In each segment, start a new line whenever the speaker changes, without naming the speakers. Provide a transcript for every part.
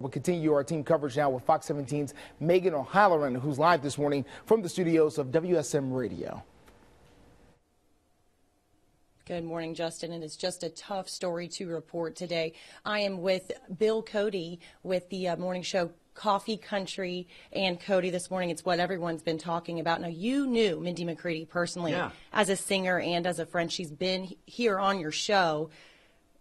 We'll continue our team coverage now with Fox 17's Megan O'Halloran, who's live this morning from the studios of WSM Radio.
Good morning, Justin, and it's just a tough story to report today. I am with Bill Cody with the morning show Coffee Country and Cody this morning. It's what everyone's been talking about. Now, you knew Mindy McCready personally as a singer and as a friend. She's been here on your show.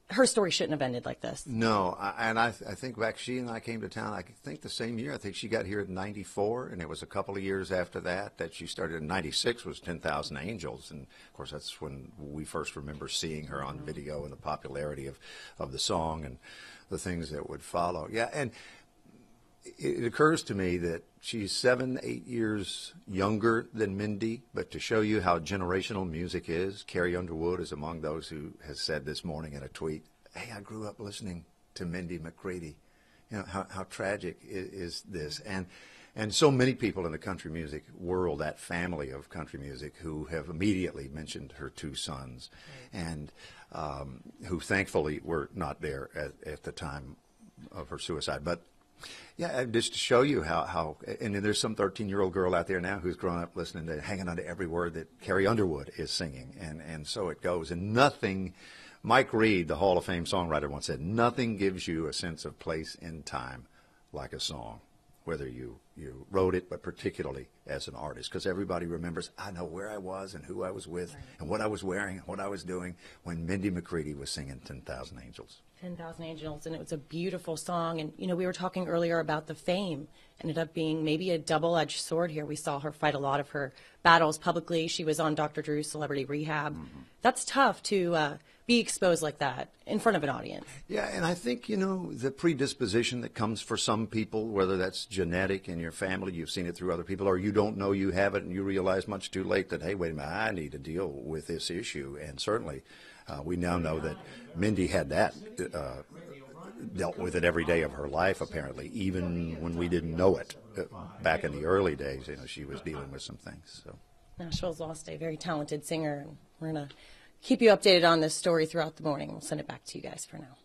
Her story shouldn't have ended like this.
No, I think back, she and I came to town, I think the same year. I think she got here in '94, and it was a couple of years after that she started. In '96 was 10,000 Angels, and of course that's when we first remember seeing her on video and the popularity of the song and the things that would follow. Yeah, and it occurs to me that she's 7-8 years younger than Mindy, but to show you how generational music is, Carrie Underwood is among those who has said this morning in a tweet, "Hey, I grew up listening to Mindy McCready." You know, how tragic is this? And so many people in the country music world, that family of country music, who have immediately mentioned her two sons, and who thankfully were not there at the time of her suicide. But yeah, just to show you how and there's some 13-year-old girl out there now who's grown up listening to, hanging on to every word that Carrie Underwood is singing, and so it goes. And nothing, Mike Reed, the Hall of Fame songwriter, once said, nothing gives you a sense of place in time like a song, whether you wrote it, but particularly as an artist, because everybody remembers, I know where I was and who I was with and what I was wearing and what I was doing when Mindy McCready was singing 10,000 Angels. 10,000
Angels, and it was a beautiful song. And, you know, we were talking earlier about the fame. Ended up being maybe a double-edged sword here. We saw her fight a lot of her battles publicly. She was on Dr. Drew's Celebrity Rehab. That's tough to be exposed like that in front of an audience.
Yeah, and I think, you know, the predisposition that comes for some people, whether that's genetic in your family, you've seen it through other people, or you don't know you have it and you realize much too late that, hey, wait a minute, I need to deal with this issue. And certainly we now know that Mindy had that, dealt with it every day of her life, apparently, even when we didn't know it. Back in the early days, you know, she was dealing with some things. So
Nashville's lost a very talented singer, and we're going to keep you updated on this story throughout the morning. We'll send it back to you guys for now.